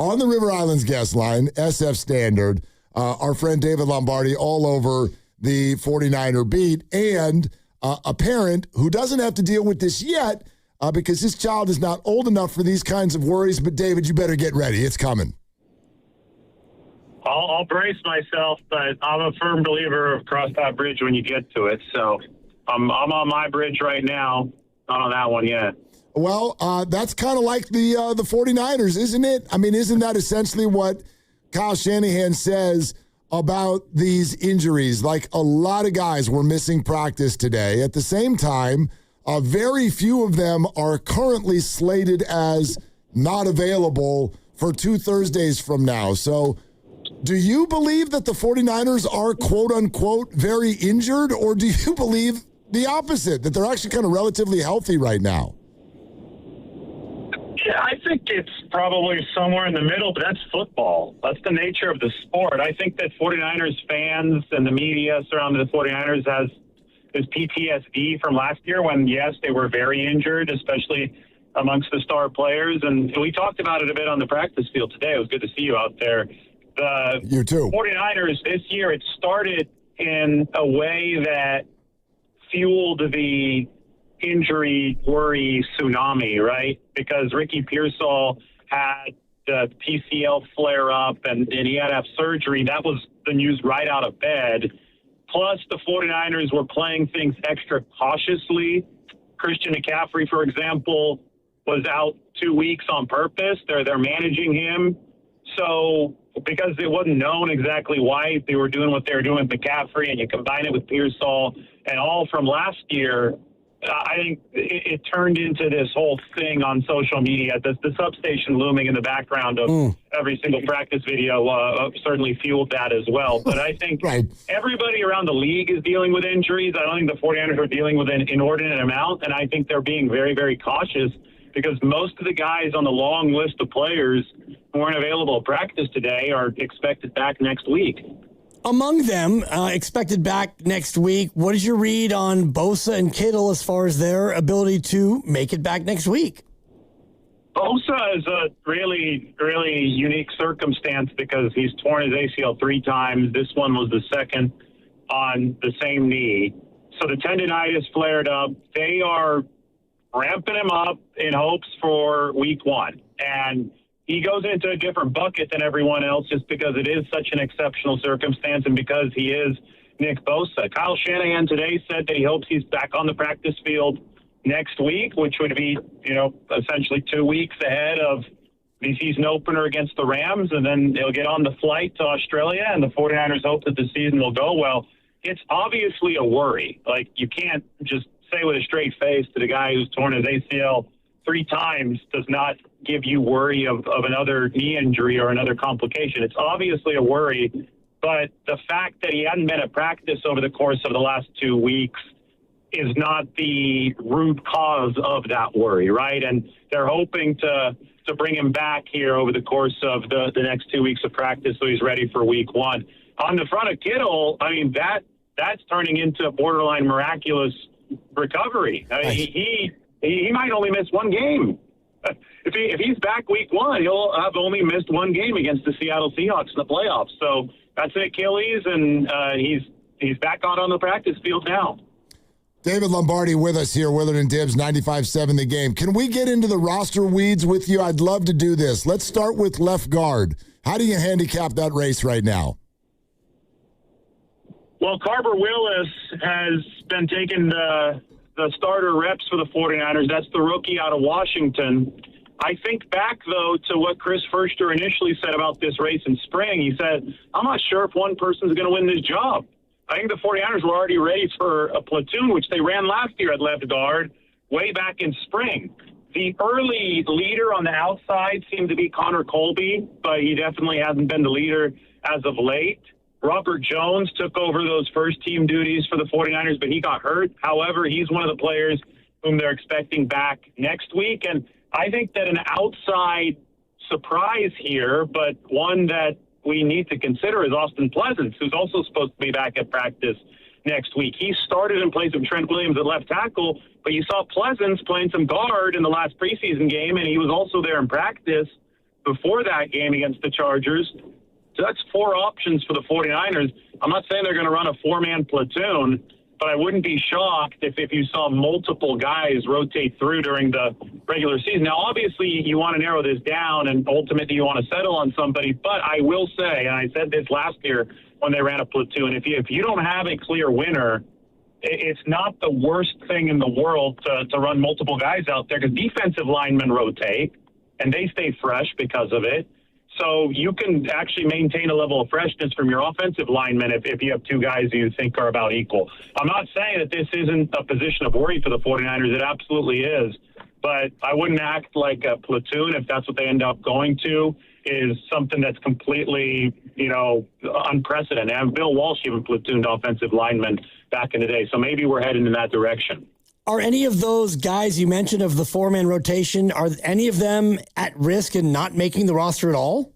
on the River Islands guest line, SF Standard, our friend David Lombardi all over the 49er beat, and a parent who doesn't have to deal with this yet because his child is not old enough for these kinds of worries. But, David, you better get ready. It's coming. I'll brace myself, but I'm a firm believer of cross that bridge when you get to it. So I'm on my bridge right now, not on that one yet. Well, that's kind of like the 49ers, isn't it? I mean, isn't that essentially what Kyle Shanahan says about these injuries? Like, a lot of guys were missing practice today. At the same time, very few of them are currently slated as not available for 2 Thursdays from now. So do you believe that the 49ers are, quote-unquote, very injured, or do you believe the opposite, that they're actually kind of relatively healthy right now? Yeah, I think it's probably somewhere in the middle, but that's football. That's the nature of the sport. I think that 49ers fans and the media surrounding the 49ers has PTSD from last year when, yes, they were very injured, especially amongst the star players. And we talked about it a bit on the practice field today. It was good to see you out there. You too. 49ers this year, it started in a way that fueled the injury worry tsunami, right? Because Ricky Pearsall had the PCL flare up and he had to have surgery. That was the news right out of bed. Plus, the 49ers were playing things extra cautiously. Christian McCaffrey, for example, was out 2 weeks on purpose. They're managing him. So because it wasn't known exactly why they were doing what they were doing with McCaffrey, and you combine it with Pearsall and all from last year, I think it turned into this whole thing on social media. The substation looming in the background of every single practice video certainly fueled that as well. But I think everybody around the league is dealing with injuries. I don't think the 49ers are dealing with an inordinate amount, and I think they're being very, very cautious because most of the guys on the long list of players who weren't available at practice today are expected back next week. Among them, expected back next week, what is your read on Bosa and Kittle as far as their ability to make it back next week? Bosa is a really, really unique circumstance because he's torn his ACL 3 times. This one was the second on the same knee. So the tendinitis flared up. They are ramping him up in hopes for week 1. And he goes into a different bucket than everyone else just because it is such an exceptional circumstance and because he is Nick Bosa. Kyle Shanahan today said that he hopes he's back on the practice field next week, which would be, essentially 2 weeks ahead of the season opener against the Rams, and then they'll get on the flight to Australia, and the 49ers hope that the season will go well. It's obviously a worry. Like, you can't just say with a straight face to the guy who's torn his ACL 3 times does not give you worry of another knee injury or another complication. It's obviously a worry, but the fact that he hadn't been at practice over the course of the last 2 weeks is not the root cause of that worry, right? And they're hoping to bring him back here over the course of the next 2 weeks of practice so he's ready for week 1. On the front of Kittle, I mean, that's turning into a borderline miraculous recovery. I mean, he might only miss 1 game. If he's back week 1, he'll have only missed 1 game against the Seattle Seahawks in the playoffs. So that's an Achilles, and he's back out on the practice field now. David Lombardi with us here, Willard and Dibbs, 95.7 The Game. Can we get into the roster weeds with you? I'd love to do this. Let's start with left guard. How do you handicap that race right now? Well, Carver Willis has been taking the starter reps for the 49ers. That's the rookie out of Washington. I think back, though, to what Chris Furster initially said about this race in spring. He said, I'm not sure if one person's going to win this job. I think the 49ers were already ready for a platoon, which they ran last year at left guard way back in spring. The early leader on the outside seemed to be Connor Colby, but he definitely hasn't been the leader as of late. Robert Jones took over those first-team duties for the 49ers, but he got hurt. However, he's one of the players whom they're expecting back next week. And I think that an outside surprise here, but one that we need to consider, is Austin Pleasance, who's also supposed to be back at practice next week. He started in place of Trent Williams at left tackle, but you saw Pleasance playing some guard in the last preseason game, and he was also there in practice. before that game against the Chargers. So that's 4 options for the 49ers. I'm not saying they're going to run a 4-man platoon, but I wouldn't be shocked if you saw multiple guys rotate through during the regular season. Now, obviously, you want to narrow this down, and ultimately you want to settle on somebody. But I will say, and I said this last year when they ran a platoon, if you don't have a clear winner, it's not the worst thing in the world to run multiple guys out there, because defensive linemen rotate, and they stay fresh because of it. So you can actually maintain a level of freshness from your offensive linemen if you have 2 guys you think are about equal. I'm not saying that this isn't a position of worry for the 49ers. It absolutely is. But I wouldn't act like a platoon if that's what they end up going to is something that's completely, unprecedented. And Bill Walsh even platooned offensive linemen back in the day. So maybe we're heading in that direction. Are any of those guys you mentioned of the 4-man rotation, are any of them at risk in not making the roster at all?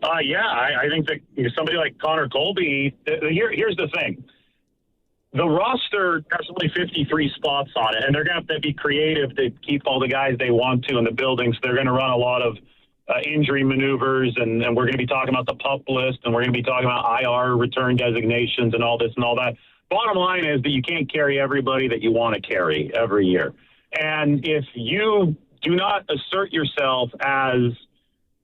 I think that somebody like Connor Colby, here's the thing. The roster has only 53 spots on it, and they're going to have to be creative to keep all the guys they want to in the building. So they're going to run a lot of injury maneuvers, and we're going to be talking about the PUP list, and we're going to be talking about IR return designations and all this and all that. Bottom line is that you can't carry everybody that you want to carry every year. And if you do not assert yourself as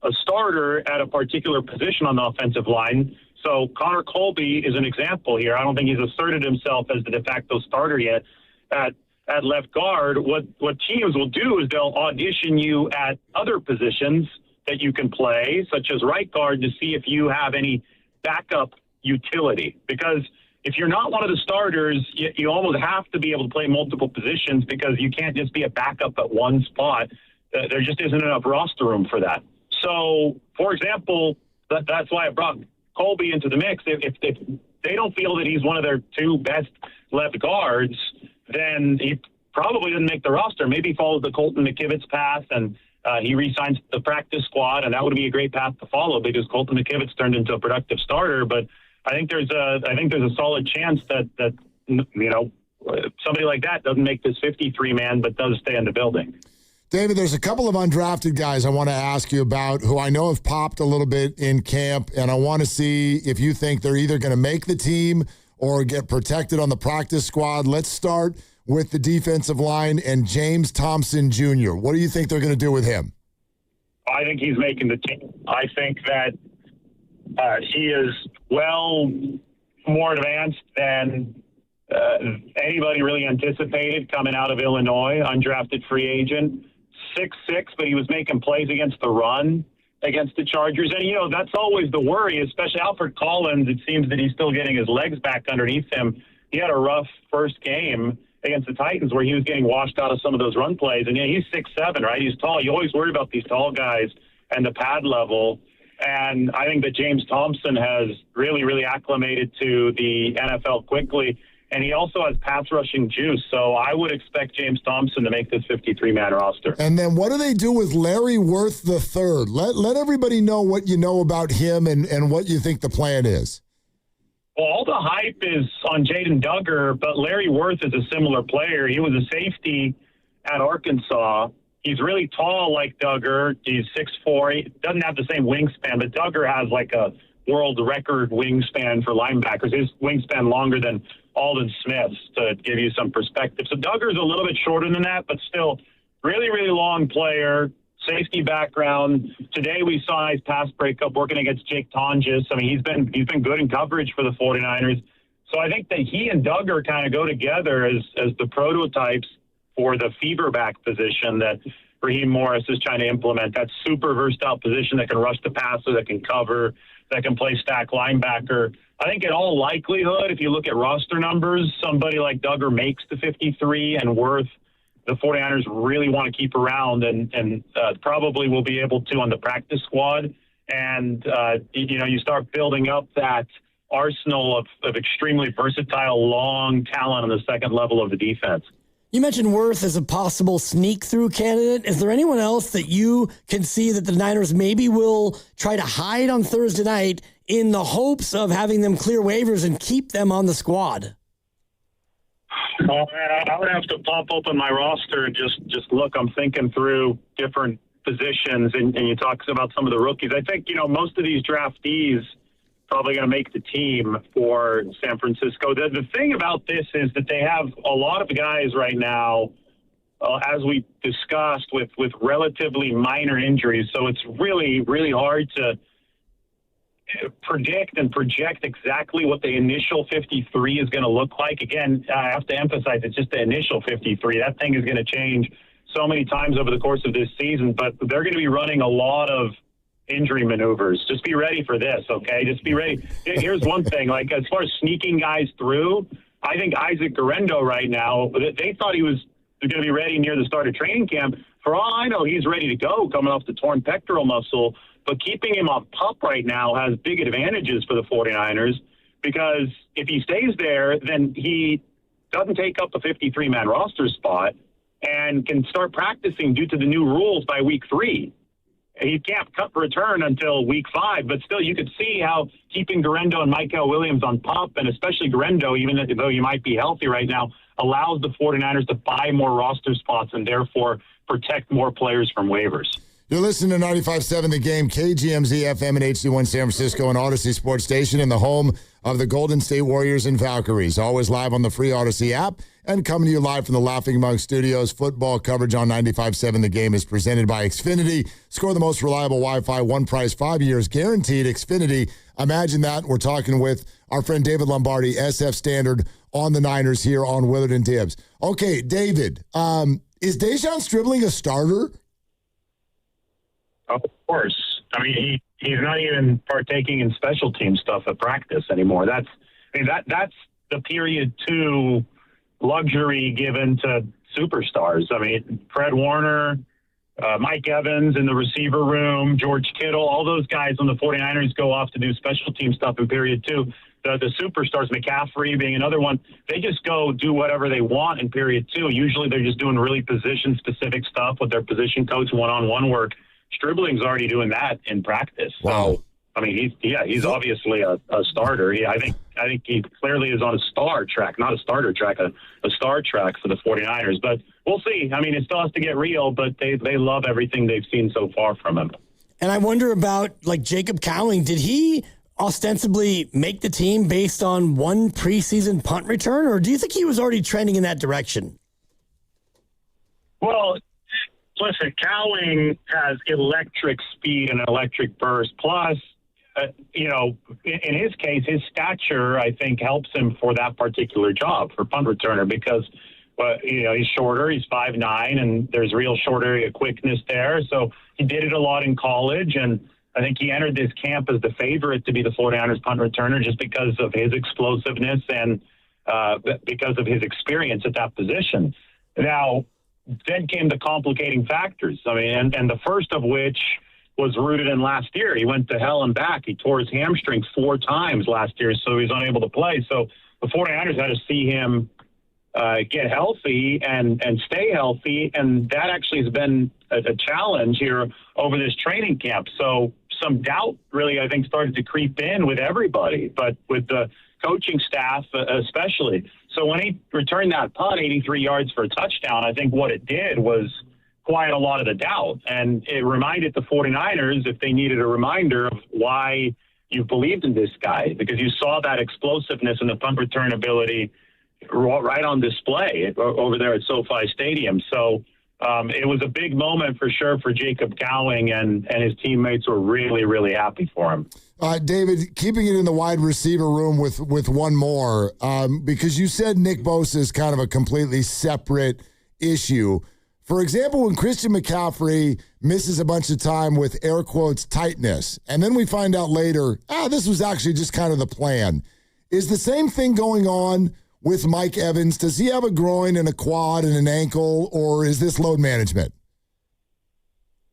a starter at a particular position on the offensive line, so Connor Colby is an example here. I don't think he's asserted himself as the de facto starter yet at left guard. What teams will do is they'll audition you at other positions that you can play, such as right guard, to see if you have any backup utility. Because if you're not one of the starters, you almost have to be able to play multiple positions, because you can't just be a backup at one spot. There just isn't enough roster room for that. So, for example, that's why I brought Colby into the mix. If they don't feel that he's one of their 2 best left guards, then he probably doesn't make the roster. Maybe he follows the Colton McKivitz path and he re-signs the practice squad, and that would be a great path to follow, because Colton McKivitz turned into a productive starter. But I think there's a solid chance that somebody like that doesn't make this 53-man, but does stay in the building. David, there's a couple of undrafted guys I want to ask you about who I know have popped a little bit in camp, and I want to see if you think they're either going to make the team or get protected on the practice squad. Let's start with the defensive line and James Thompson Jr. What do you think they're going to do with him? I think he's making the team. I think that he is well more advanced than anybody really anticipated coming out of Illinois, undrafted free agent. 6'6", but he was making plays against the run against the Chargers. And, that's always the worry, especially Alfred Collins. It seems that he's still getting his legs back underneath him. He had a rough first game against the Titans where he was getting washed out of some of those run plays. And, he's 6'7", right? He's tall. You always worry about these tall guys and the pad level. And I think that James Thompson has really, really acclimated to the NFL quickly. And he also has pass rushing juice. So I would expect James Thompson to make this 53-man roster. And then what do they do with Larry Worth III? Let everybody know what you know about him and what you think the plan is. Well, all the hype is on Jaden Duggar, but Larry Worth is a similar player. He was a safety at Arkansas. He's really tall like Duggar. He's 6'4". He doesn't have the same wingspan, but Duggar has like a world record wingspan for linebackers. His wingspan longer than Alden Smith's, to give you some perspective. So Duggar's a little bit shorter than that, but still really, really long player, safety background. Today we saw a nice pass breakup working against Jake Tonjes. I mean, he's been good in coverage for the 49ers. So I think that he and Duggar kind of go together as the prototypes for the fever back position that Raheem Morris is trying to implement. That super versatile position that can rush the passer, that can cover, that can play stack linebacker. I think in all likelihood, if you look at roster numbers, somebody like Duggar makes the 53, and Worth, the 49ers really want to keep around and probably will be able to on the practice squad. And, you start building up that arsenal of extremely versatile, long talent on the second level of the defense. You mentioned Worth as a possible sneak-through candidate. Is there anyone else that you can see that the Niners maybe will try to hide on Thursday night in the hopes of having them clear waivers and keep them on the squad? Oh, man, I would have to pop open my roster and just look. I'm thinking through different positions, and you talk about some of the rookies. I think, most of these draftees probably going to make the team for San Francisco. The thing about this is that they have a lot of guys right now, as we discussed, with relatively minor injuries. So it's really, really hard to predict and project exactly what the initial 53 is going to look like. Again, I have to emphasize it's just the initial 53. That thing is going to change so many times over the course of this season, but they're going to be running a lot of injury maneuvers. Just be ready for this, okay? Just be ready. Here's one thing, like as far as sneaking guys through, I think Isaac Guerrero right now, they thought he was going to be ready near the start of training camp. For all I know, he's ready to go coming off the torn pectoral muscle, but keeping him on PUP right now has big advantages for the 49ers because if he stays there, then he doesn't take up a 53-man roster spot and can start practicing due to the new rules by week 3. He can't return until week 5, but still you could see how keeping Guerrero and Michael Williams on PUP, and especially Guerrero, even though you might be healthy right now, allows the 49ers to buy more roster spots and therefore protect more players from waivers. You're listening to 95.7 The Game, KGMZ FM and HD1 San Francisco and Odyssey Sports Station, and the home of the Golden State Warriors and Valkyries. Always live on the free Odyssey app and coming to you live from the Laughing Monk Studios. Football coverage on 95.7 The Game is presented by Xfinity. Score the most reliable Wi-Fi, one price, 5 years guaranteed. Xfinity, imagine that. We're talking with our friend David Lombardi, SF Standard, on the Niners here on Willard and Dibbs. Okay, David, is De'Zhaun Stribling a starter? Of course. I mean, he's not even partaking in special team stuff at practice anymore. That's the period 2 luxury given to superstars. I mean, Fred Warner, Mike Evans in the receiver room, George Kittle, all those guys on the 49ers go off to do special team stuff in period 2. The superstars, McCaffrey being another one, they just go do whatever they want in period 2. Usually they're just doing really position-specific stuff with their position coach, one-on-one work. Stribling's already doing that in practice. Wow. So, I mean, he's obviously a starter. I think he clearly is on a star track, not a starter track, a star track for the 49ers. But we'll see. I mean, it still has to get real, but they love everything they've seen so far from him. And I wonder about, like, Jacob Cowing. Did he ostensibly make the team based on one preseason punt return, or do you think he was already trending in that direction? Well, listen, Cowing has electric speed and electric burst. Plus, in his case, his stature, I think, helps him for that particular job for punt returner because, he's shorter. He's 5'9", and there's real short area quickness there. So he did it a lot in college, and I think he entered this camp as the favorite to be the 49ers punt returner just because of his explosiveness and because of his experience at that position. Now, then came the complicating factors. I mean, and the first of which was rooted in last year. He went to hell and back. He tore his hamstring 4 times last year, so he was unable to play. So the 49ers had to see him get healthy and stay healthy, and that actually has been a challenge here over this training camp. So some doubt really, I think, started to creep in with everybody, but with the coaching staff especially. So when he returned that punt, 83 yards for a touchdown, I think what it did was quiet a lot of the doubt. And it reminded the 49ers, if they needed a reminder, of why you believed in this guy, because you saw that explosiveness and the punt return ability right on display over there at SoFi Stadium. So it was a big moment for sure for Jacob Cowing, and his teammates were really, really happy for him. David, keeping it in the wide receiver room with one more, because you said Nick Bosa is kind of a completely separate issue. For example, when Christian McCaffrey misses a bunch of time with air quotes tightness, and then we find out later, this was actually just kind of the plan. Is the same thing going on with Mike Evans? Does he have a groin and a quad and an ankle, or is this load management?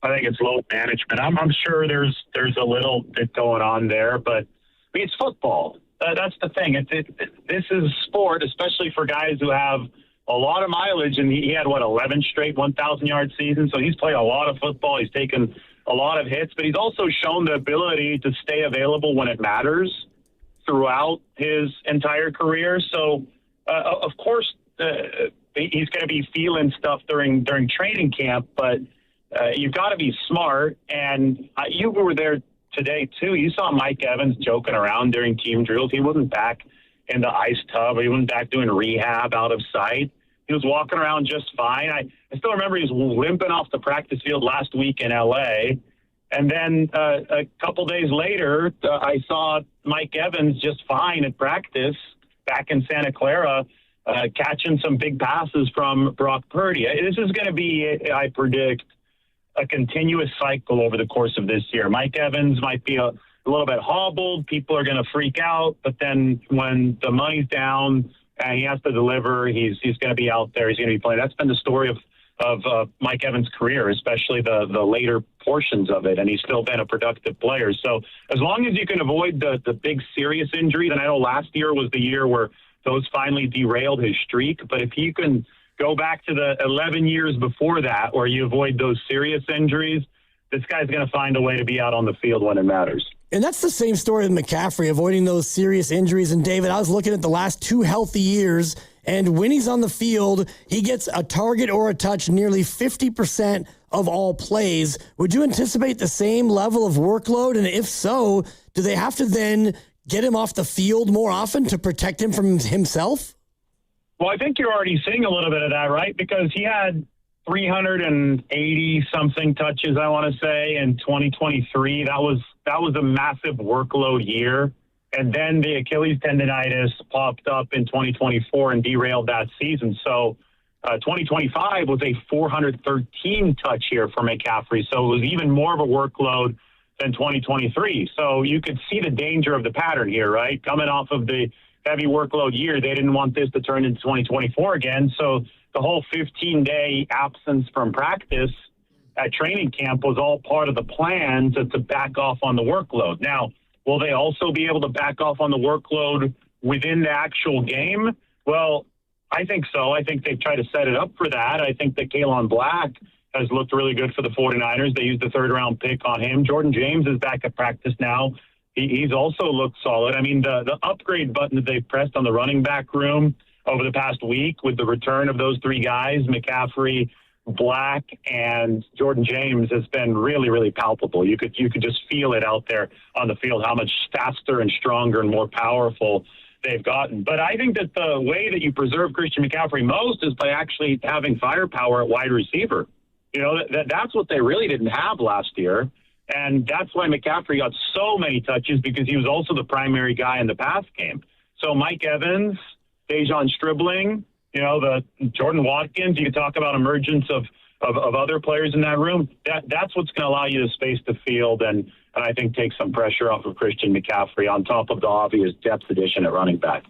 I think it's load management. I'm sure there's a little bit going on there, but I mean, it's football. That's the thing. This is sport, especially for guys who have a lot of mileage, and he had 11 straight 1,000-yard seasons. So he's played a lot of football. He's taken a lot of hits, but he's also shown the ability to stay available when it matters throughout his entire career. So of course he's going to be feeling stuff during training camp, but you've got to be smart. And you were there today, too. You saw Mike Evans joking around during team drills. He wasn't back in the ice tub. He wasn't back doing rehab out of sight. He was walking around just fine. I still remember he was limping off the practice field last week in L.A., and then a couple days later, I saw Mike Evans just fine at practice back in Santa Clara, catching some big passes from Brock Purdy. This is going to be, I predict, a continuous cycle over the course of this year. Mike Evans might be a little bit hobbled. People are going to freak out. But then when the money's down and he has to deliver, he's going to be out there. He's going to be playing. That's been the story of Mike Evans' career, especially the later portions of it, and he's still been a productive player. So as long as you can avoid the big serious injuries, and I know last year was the year where those finally derailed his streak, but if you can go back to the 11 years before that where you avoid those serious injuries, this guy's going to find a way to be out on the field when it matters. And that's the same story with McCaffrey, avoiding those serious injuries. And David, I was looking at the last 2 healthy years, and when he's on the field, he gets a target or a touch nearly 50% of all plays. Would you anticipate the same level of workload? And if so, do they have to then get him off the field more often to protect him from himself? Well, I think you're already seeing a little bit of that, right? Because he had 380-something touches, I want to say, in 2023. That was a massive workload year. And then the Achilles tendonitis popped up in 2024 and derailed that season. So 2025 was a 413 touch year for McCaffrey. So it was even more of a workload than 2023. So you could see the danger of the pattern here, right? Coming off of the heavy workload year, they didn't want this to turn into 2024 again. So the whole 15-day absence from practice at training camp was all part of the plan to back off on the workload. Now, will they also be able to back off on the workload within the actual game? Well, I think so. I think they've tried to set it up for that. I think that Kalen Black has looked really good for the 49ers. They used the 3rd-round pick on him. Jordan James is back at practice now. He's also looked solid. I mean, the upgrade button that they've pressed on the running back room over the past week with the return of those 3 guys, McCaffrey, Black, and Jordan James, has been really, really palpable. You could just feel it out there on the field, how much faster and stronger and more powerful they've gotten. But I think that the way that you preserve Christian McCaffrey most is by actually having firepower at wide receiver. You know, that's what they really didn't have last year. And that's why McCaffrey got so many touches, because he was also the primary guy in the pass game. So Mike Evans, De'Zhaun Stribling, you know, the Jordan Watkins, you can talk about emergence of other players in that room. That's what's going to allow you to space the field and I think take some pressure off of Christian McCaffrey on top of the obvious depth addition at running back.